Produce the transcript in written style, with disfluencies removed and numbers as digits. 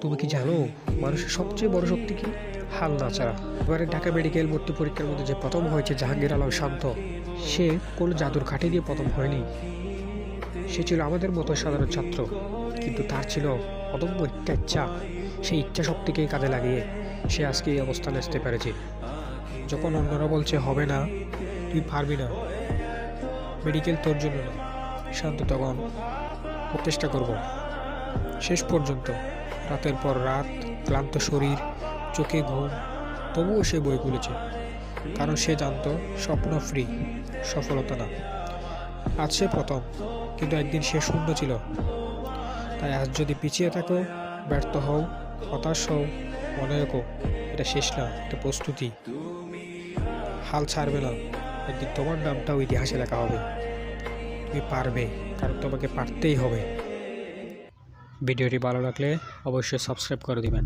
তুমি কি জানো মানুষের সবচেয়ে বড় শক্তি কি? হাল না ছাড়া। এবারে ঢাকা মেডিকেল ভর্তি পরীক্ষার মধ্যে যে প্রথম হয়েছে জাহাঙ্গীর আলম শান্ত, সে কোনো জাদুর কাঠি দিয়ে প্রথম হয়নি। সে ছিল আমাদের মতো সাধারণ ছাত্র, কিন্তু তার ছিল অদম্য একটা ইচ্ছা। সেই ইচ্ছা শক্তিকেই কাজে লাগিয়ে সে আজকে এই অবস্থানে আসতে পেরেছে। যখন অন্যরা বলছে হবে না, তুই পারবি না, মেডিকেল তোর জন্য না, শান্ত তখন চেষ্টা করব। শেষ পর্যন্ত রাতের পর রাত, ক্লান্ত শরীর, চোখে ঘুম, তবুও সে বই খুলেছে, কারণ সে জানতো স্বপ্ন ফ্রি, সফলতা না। আজ সে প্রথম, কিন্তু একদিন সে শূন্য ছিল। তাই আজ যদি পিছিয়ে থাকো, ব্যর্থ হও, হতাশ হও, মনে রেখো এটা শেষ না, এটা প্রস্তুতি। হাল ছাড়বে না, একদিন তোমার নামটাও ইতিহাসে লেখা হবে। তুমি পারবে, কারণ তোমাকে পারতেই হবে। ভিডিওটি ভালো লাগলে অবশ্যই সাবস্ক্রাইব করে দিবেন।